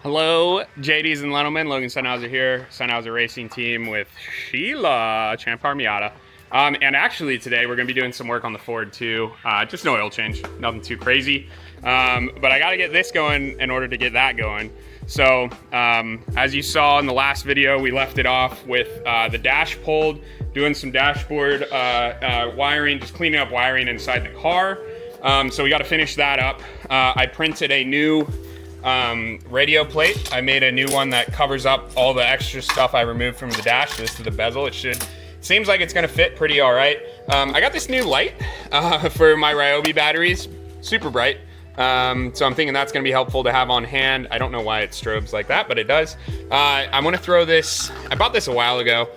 Hello, JDs and gentlemen. Logan Sennhauser here, Sennhauser Racing Team with Sheila ChampCar Miata. And actually today we're going to be doing some work on the Ford too. Just no oil change, nothing too crazy. But I got to get this going in order to get that going. So as you saw in the last video, we left it off with the dash pulled, doing some dashboard wiring, just cleaning up wiring inside the car. So we got to finish that up. I printed a new radio plate. I made a new one that covers up all the extra stuff I removed from the dash. This is the bezel. Seems like it's gonna fit pretty all right. I got this new light for my Ryobi batteries, super bright. So I'm thinking that's gonna be helpful to have on hand. I don't know why it strobes like that, but it does. I'm gonna throw this, I bought this a while ago.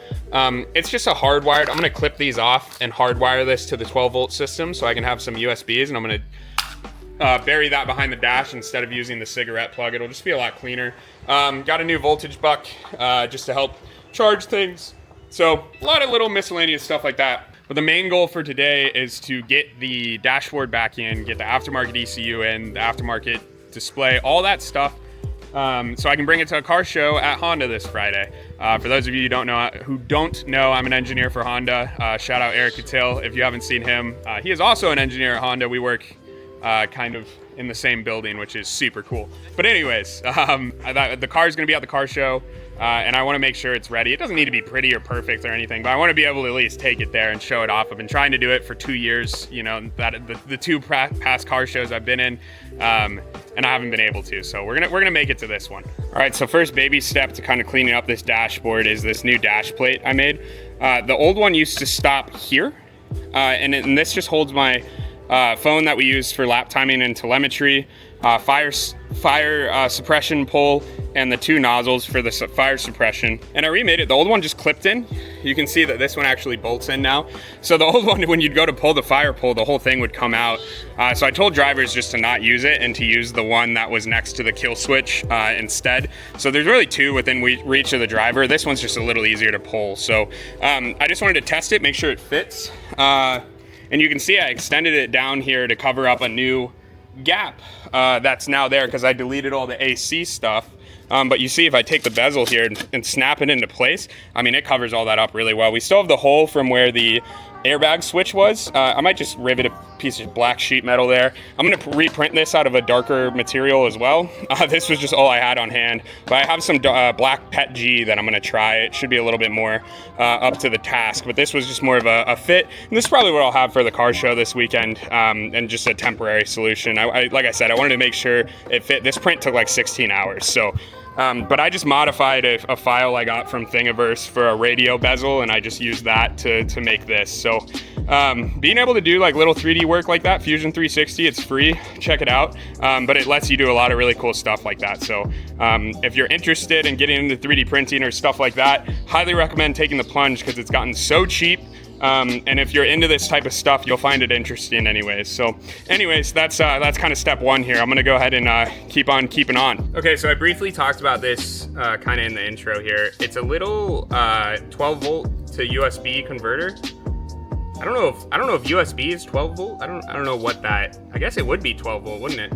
It's just a hardwired, I'm gonna clip these off and hardwire this to the 12 volt system so I can have some USBs, and I'm gonna bury that behind the dash instead of using the cigarette plug. It'll just be a lot cleaner. Got a new voltage buck just to help charge things. So a lot of little miscellaneous stuff like that. But the main goal for today is to get the dashboard back in, get the aftermarket ECU in, the aftermarket display, all that stuff. So I can bring it to a car show at Honda this Friday. For those of you who don't know, I'm an engineer for Honda. Shout out Eric Cattell if you haven't seen him. He is also an engineer at Honda. We work kind of in the same building, which is super cool. But anyways, the car is going to be at the car show, and I want to make sure it's ready. It doesn't need to be pretty or perfect or anything, but I want to be able to at least take it there and show it off. I've been trying to do it for 2 years, you know, the two past car shows I've been in, and I haven't been able to. So we're gonna make it to this one. All right, so first baby step to kind of cleaning up this dashboard is this new dash plate I made. The old one used to stop here, and this just holds my phone that we use for lap timing and telemetry, fire suppression pole, and the two nozzles for the fire suppression. And I remade it. The old one just clipped in. You can see that this one actually bolts in now. So the old one, when you'd go to pull the fire pole, the whole thing would come out. So I told drivers just to not use it and to use the one that was next to the kill switch instead. So there's really two within reach of the driver. This one's just a little easier to pull. So I just wanted to test it, make sure it fits. And you can see I extended it down here to cover up a new gap that's now there because I deleted all the AC stuff. But you see if I take the bezel here and snap it into place, I mean, it covers all that up really well. We still have the hole from where the airbag switch was. I might just rivet a piece of black sheet metal there. I'm gonna reprint this out of a darker material as well. This was just all I had on hand, but I have some black PET G that I'm gonna try. It should be a little bit more up to the task, but this was just more of a fit. And this is probably what I'll have for the car show this weekend, and just a temporary solution. Like I said, I wanted to make sure it fit. This print took like 16 hours, so. But I just modified a file I got from Thingiverse for a radio bezel, and I just used that to make this. So being able to do like little 3D work like that, Fusion 360, it's free, check it out. But it lets you do a lot of really cool stuff like that. So if you're interested in getting into 3D printing or stuff like that, highly recommend taking the plunge because it's gotten so cheap. And if you're into this type of stuff, you'll find it interesting anyways. So anyways, that's kind of step one here. I'm gonna go ahead and keep on keeping on. Okay, so I briefly talked about this kind of in the intro here. It's a little 12 volt to USB converter. I don't know if USB is 12 volt. I don't know what that, I guess it would be 12 volt, wouldn't it?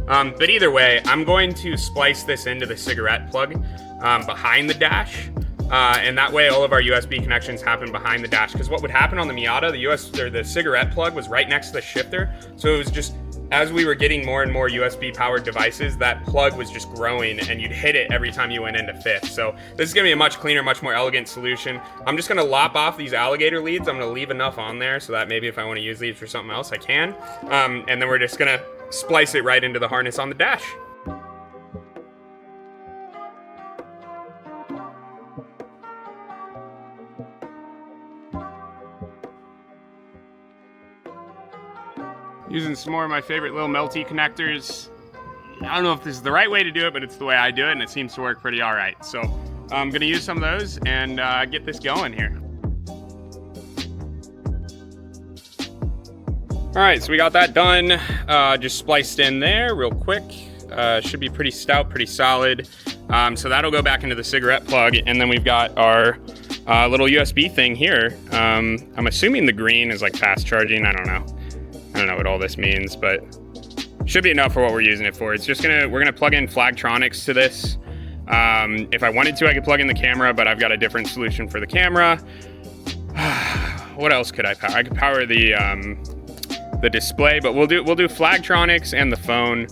But either way, I'm going to splice this into the cigarette plug behind the dash. And that way all of our USB connections happen behind the dash. Because what would happen on the Miata, the cigarette plug was right next to the shifter. So it was just, as we were getting more and more USB powered devices, that plug was just growing and you'd hit it every time you went into fifth. So this is gonna be a much cleaner, much more elegant solution. I'm just gonna lop off these alligator leads. I'm gonna leave enough on there so that maybe if I wanna use these for something else, I can. And then we're just gonna splice it right into the harness on the dash. Using some more of my favorite little melty connectors. I don't know if this is the right way to do it, but it's the way I do it, and it seems to work pretty all right. So I'm gonna use some of those and get this going here. All right, so we got that done. Just spliced in there real quick. Should be pretty stout, pretty solid. So that'll go back into the cigarette plug, and then we've got our little USB thing here. I'm assuming the green is like fast charging, I don't know what all this means, but Should be enough for what we're using it for. It's just we're gonna plug in Flagtronics to this. If I wanted to, I could plug in the camera, but I've got a different solution for the camera. What else could I power? I could power the display, but we'll do Flagtronics and the phone.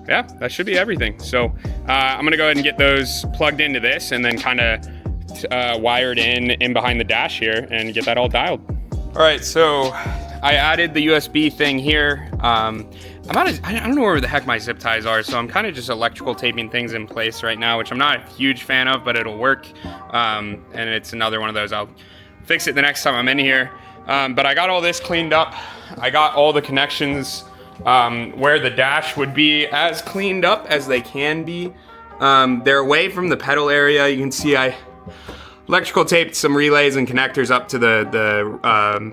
Yeah, that should be everything. So I'm gonna go ahead and get those plugged into this, and then kind of wired in behind the dash here, and get that all dialed. All right, so I added the USB thing here. I don't know where the heck my zip ties are, so I'm kind of just electrical taping things in place right now, which I'm not a huge fan of, but it'll work. And it's another one of those. I'll fix it the next time I'm in here. But I got all this cleaned up. I got all the connections where the dash would be as cleaned up as they can be. They're away from the pedal area. You can see I electrical taped some relays and connectors up to the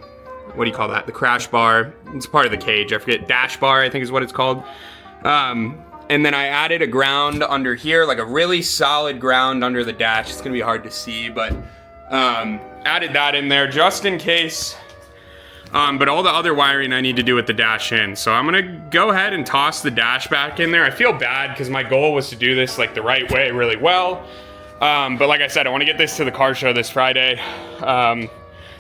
what do you call that? The crash bar. It's part of the cage. I forget, dash bar, I think is what it's called. And then I added a ground under here, like a really solid ground under the dash. It's gonna be hard to see, but added that in there just in case. But all the other wiring I need to do with the dash in. So I'm gonna go ahead and toss the dash back in there. I feel bad because my goal was to do this like the right way really well. But like I said, I wanna get this to the car show this Friday.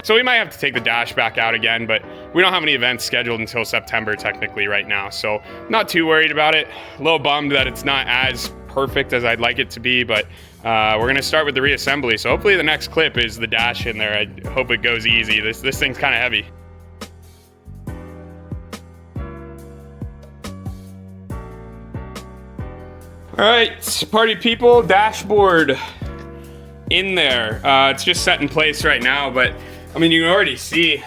So we might have to take the dash back out again, but we don't have any events scheduled until September technically right now. So not too worried about it. A little bummed that it's not as perfect as I'd like it to be, but we're gonna start with the reassembly. So hopefully the next clip is the dash in there. I hope it goes easy. This thing's kind of heavy. All right, party people, dashboard in there. It's just set in place right now, but I mean, you can already see,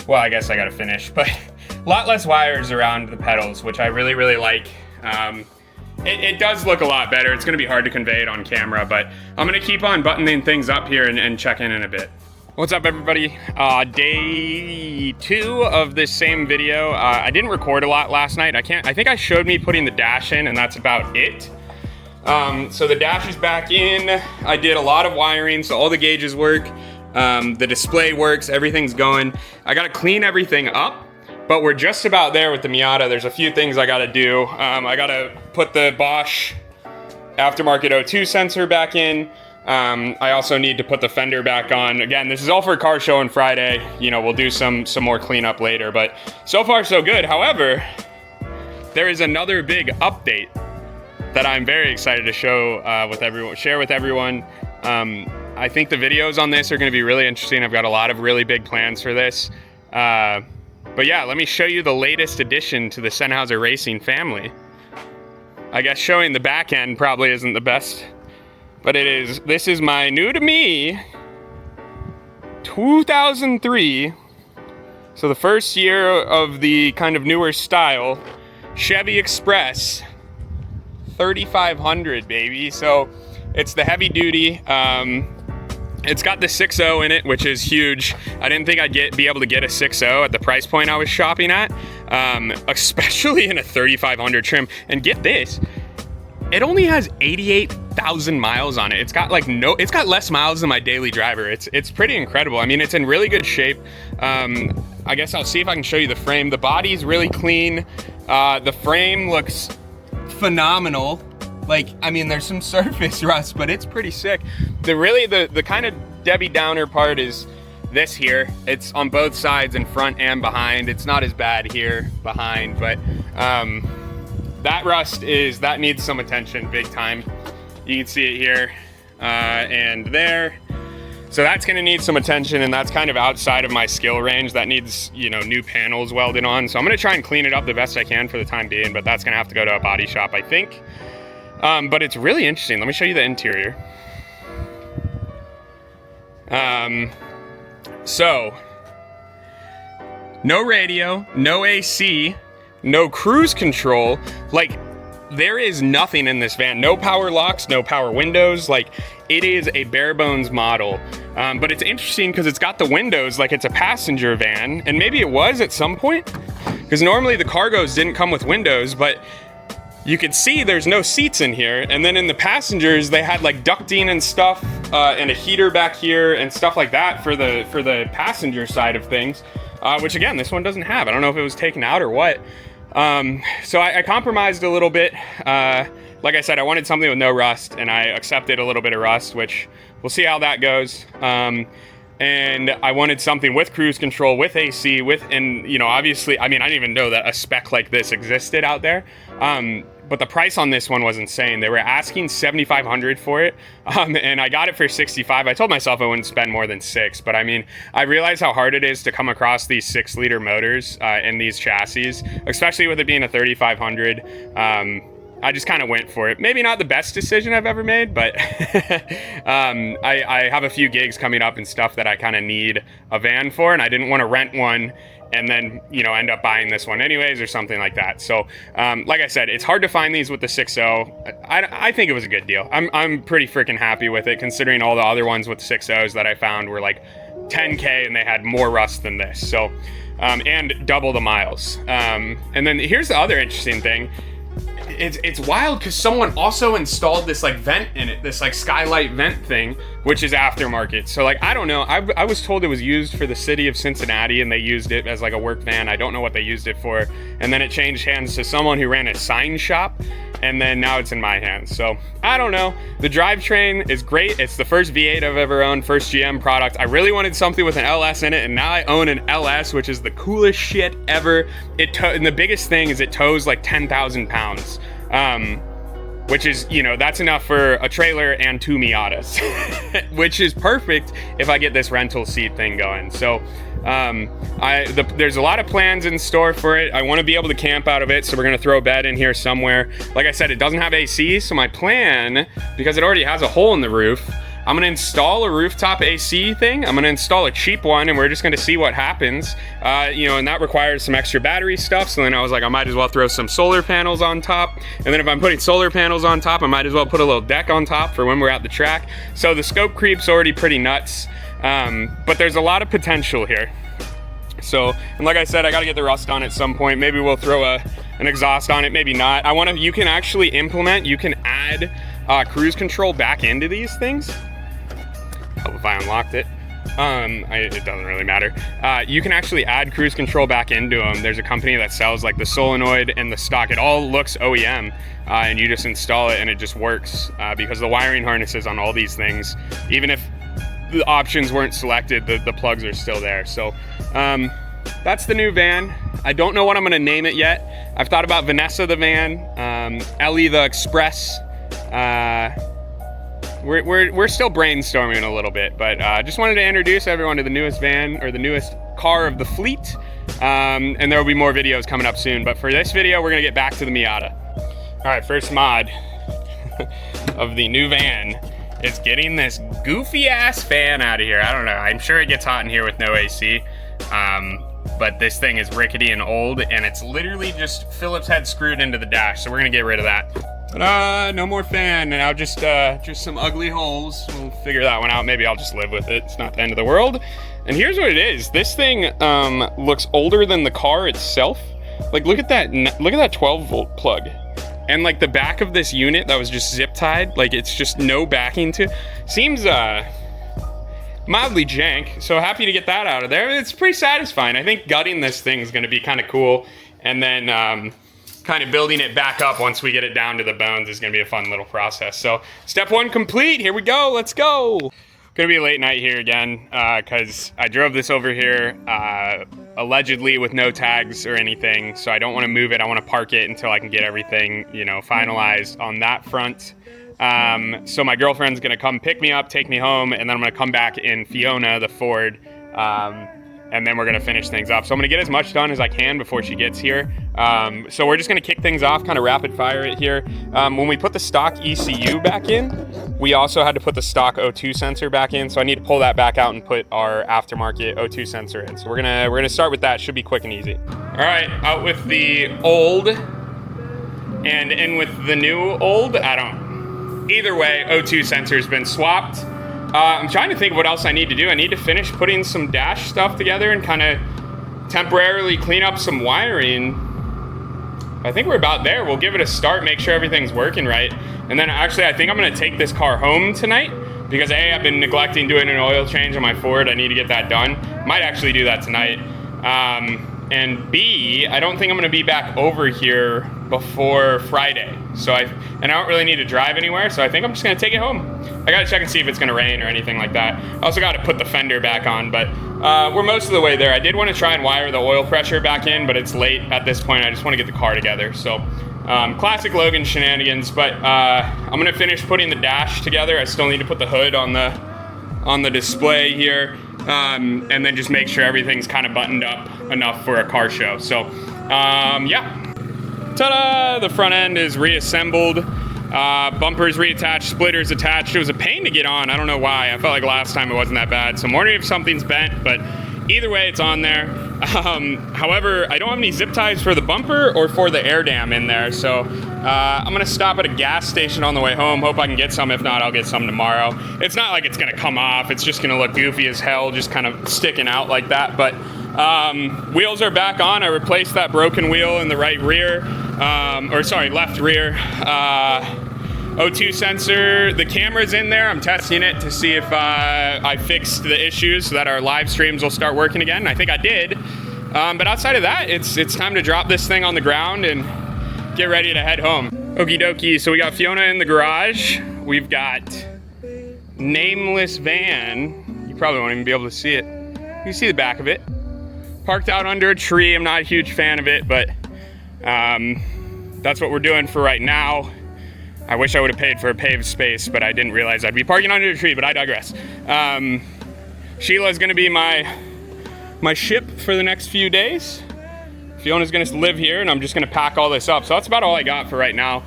well, I guess I gotta finish, but a lot less wires around the pedals, which I really, really like. It does look a lot better. It's gonna be hard to convey it on camera, but I'm gonna keep on buttoning things up here and check in a bit. What's up, everybody? Day 2 of this same video. I didn't record a lot last night. I think I showed me putting the dash in, and that's about it. So the dash is back in. I did a lot of wiring, so all the gauges work. The display works, everything's going. I gotta clean everything up, but we're just about there with the Miata. There's a few things I gotta do. I gotta put the Bosch aftermarket O2 sensor back in. I also need to put the fender back on. Again, this is all for a car show on Friday. You know, we'll do some more cleanup later, but so far so good. However, there is another big update that I'm very excited to share with everyone. I think the videos on this are gonna be really interesting. I've got a lot of really big plans for this. But yeah, let me show you the latest addition to the Sennheiser Racing family. I guess showing the back end probably isn't the best, but it is. This is my new to me 2003. So the first year of the kind of newer style Chevy Express 3500, baby. So it's the heavy duty. It's got the 6.0 in it, which is huge. I didn't think I'd be able to get a 6.0 at the price point I was shopping at, especially in a 3500 trim. And get this, it only has 88,000 miles on it. It's got it's got less miles than my daily driver. It's pretty incredible. I mean, it's in really good shape. I guess I'll see if I can show you the frame. The body's really clean. The frame looks phenomenal. Like, I mean, there's some surface rust, but it's pretty sick. The kind of Debbie Downer part is this here. It's on both sides, in front and behind. It's not as bad here behind, but that rust that needs some attention big time. You can see it here and there. So that's gonna need some attention, and that's kind of outside of my skill range. That needs, you know, new panels welded on. So I'm gonna try and clean it up the best I can for the time being, but that's gonna have to go to a body shop, I think. But it's really interesting. Let me show you the interior. So, no radio, no AC, no cruise control. Like, there is nothing in this van. No power locks, no power windows. Like, it is a bare bones model. But it's interesting because it's got the windows like it's a passenger van, and maybe it was at some point, because normally the cargos didn't come with windows, but you can see there's no seats in here. And then in the passengers, they had like ducting and stuff, and a heater back here and stuff like that for the passenger side of things. which again, this one doesn't have. I don't know if it was taken out or what. So I compromised a little bit. Like I said, I wanted something with no rust, and I accepted a little bit of rust, which we'll see how that goes. And I wanted something with cruise control, with AC, and you know, obviously, I mean, I didn't even know that a spec like this existed out there. But the price on this one was insane. They were asking $7,500 for it, and I got it for $65. I told myself I wouldn't spend more than $6, but I mean, I realize how hard it is to come across these 6-liter motors in these chassis, especially with it being a 3,500. I just kind of went for it. Maybe not the best decision I've ever made, but I have a few gigs coming up and stuff that I kind of need a van for, and I didn't want to rent one and then, you know, end up buying this one anyways or something like that. So, like I said, it's hard to find these with the 6.0. I think it was a good deal. I'm pretty freaking happy with it, considering all the other ones with 6.0s that I found were like 10K and they had more rust than this. So, and double the miles. And then here's the other interesting thing. It's wild because someone also installed this like vent in it, this like skylight vent thing, which is aftermarket. So like, I don't know. I was told it was used for the city of Cincinnati and they used it as like a work van. I don't know what they used it for. And then it changed hands to someone who ran a sign shop. And then now it's in my hands. So I don't know. The drivetrain is great. It's the first V8 I've ever owned, first GM product. I really wanted something with an LS in it, and now I own an LS, which is the coolest shit ever. And the biggest thing is it tows like 10,000 pounds, which is, you know, that's enough for a trailer and 2 Miatas, which is perfect if I get this rental seat thing going. So there's a lot of plans in store for it. I want to be able to camp out of it, so we're going to throw a bed in here somewhere. Like I said, it doesn't have AC, so my plan, because it already has a hole in the roof, I'm going to install a rooftop AC thing. I'm going to install a cheap one, and we're just going to see what happens. You know, and that requires some extra battery stuff. So then I was like, I might as well throw some solar panels on top. And then if I'm putting solar panels on top, I might as well put a little deck on top for when we're at the track. So the scope creep's already pretty nuts. But there's a lot of potential here. So, and like I said, I got to get the rust on at some point. Maybe we'll throw an exhaust on it, maybe not. You can actually you can add cruise control back into these things. Hope if I unlocked it. It doesn't really matter. You can actually add cruise control back into them. There's a company that sells like the solenoid and the stock. It all looks OEM, and you just install it and it just works because the wiring harnesses on all these things, even if the options weren't selected, the plugs are still there. So that's the new van. I don't know what I'm gonna name it yet. I've thought about Vanessa the van, Ellie the Express. We're still brainstorming a little bit, but just wanted to introduce everyone to the newest van, or the newest car of the fleet. And there will be more videos coming up soon, but for this video, we're gonna get back to the Miata. All right, first mod of the new van is getting this goofy ass fan out of here. I don't know, I'm sure it gets hot in here with no AC. But this thing is rickety and old, and it's literally just Phillips head screwed into the dash, so we're gonna get rid of that. But no more fan, and now just some ugly holes. We'll figure that one out. Maybe I'll just live with it. It's not the end of the world. And here's what it is. This thing looks older than the car itself. Like, look at that 12-volt plug. And like the back of this unit that was just zip tied, like it's just no backing to. Seems mildly jank, so happy to get that out of there. It's pretty satisfying. I think gutting this thing is gonna be kind of cool, and then kind of building it back up once we get it down to the bones is gonna be a fun little process. So step 1 complete, here we go, let's go. Gonna be a late night here again, cause I drove this over here allegedly with no tags or anything, so I don't wanna move it. I wanna park it until I can get everything, you know, finalized on that front. So my girlfriend's gonna come pick me up, take me home, and then I'm gonna come back in Fiona, the Ford, and then we're gonna finish things up. So I'm gonna get as much done as I can before she gets here. So we're just gonna kick things off, kind of rapid fire it here. When we put the stock ECU back in, we also had to put the stock O2 sensor back in. So I need to pull that back out and put our aftermarket O2 sensor in. So we're gonna start with that. Should be quick and easy. All right, out with the old and in with the new old. Either way, O2 sensor's been swapped. I'm trying to think of what else I need to do. I need to finish putting some dash stuff together and kind of temporarily clean up some wiring. I think we're about there. We'll give it a start, make sure everything's working right. And then actually, I think I'm gonna take this car home tonight because I've been neglecting doing an oil change on my Ford. I need to get that done. Might actually do that tonight. And B, I don't think I'm gonna be back over here before Friday. So I don't really need to drive anywhere, so I think I'm just gonna take it home. I gotta check and see if it's gonna rain or anything like that. I also gotta put the fender back on, but we're most of the way there. I did wanna try and wire the oil pressure back in, but it's late at this point. I just wanna get the car together. So classic Logan shenanigans, but I'm gonna finish putting the dash together. I still need to put the hood on the display here, and then just make sure everything's kind of buttoned up enough for a car show. So yeah, ta-da! The front end is reassembled, bumpers reattached, splitters attached. It was a pain to get on. I don't know why. I felt like last time it wasn't that bad, so I'm wondering if something's bent, but either way, it's on there. However, I don't have any zip ties for the bumper or for the air dam in there, so I'm gonna stop at a gas station on the way home. Hope I can get some. If not, I'll get some tomorrow. It's not like it's gonna come off. It's just gonna look goofy as hell, just kind of sticking out like that. But wheels are back on. I replaced that broken wheel in the right rear, left rear. O2 sensor, the camera's in there. I'm testing it to see if I fixed the issues so that our live streams will start working again. I think I did. But outside of that, it's time to drop this thing on the ground and get ready to head home. Okie dokie, so we got Fiona in the garage. We've got nameless van. You probably won't even be able to see it. You can see the back of it. Parked out under a tree. I'm not a huge fan of it, but that's what we're doing for right now. I wish I would have paid for a paved space, but I didn't realize I'd be parking under a tree, but I digress. Sheila's gonna be my ship for the next few days. Fiona's gonna live here, and I'm just gonna pack all this up. So that's about all I got for right now.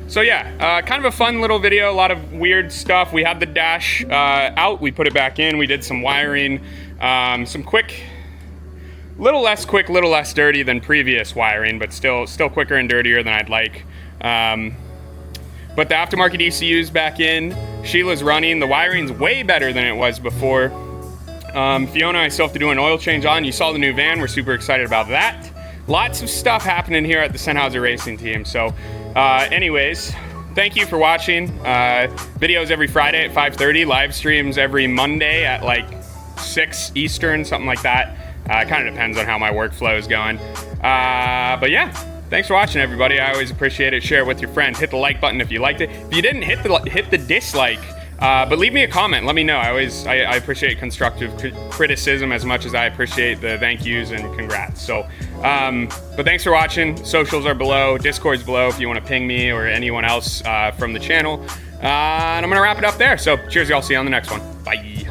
So yeah, kind of a fun little video, a lot of weird stuff. We had the dash out, we put it back in, we did some wiring, some quick, little less quick, little less dirty than previous wiring, but still quicker and dirtier than I'd like. But the aftermarket ECU's back in, Sheila's running, the wiring's way better than it was before. Fiona, I still have to do an oil change on. You saw the new van, we're super excited about that. Lots of stuff happening here at the Sennheiser Racing Team. So anyways, thank you for watching. Videos every Friday at 5:30, live streams every Monday at like 6 Eastern, something like that. Kind of depends on how my workflow is going. But yeah. Thanks for watching, everybody. I always appreciate it. Share it with your friends. Hit the like button if you liked it. If you didn't, hit the dislike. But leave me a comment. Let me know. I appreciate constructive criticism as much as I appreciate the thank yous and congrats. So, but thanks for watching. Socials are below. Discord's below if you want to ping me or anyone else from the channel. And I'm going to wrap it up there. So cheers, y'all. See you on the next one. Bye.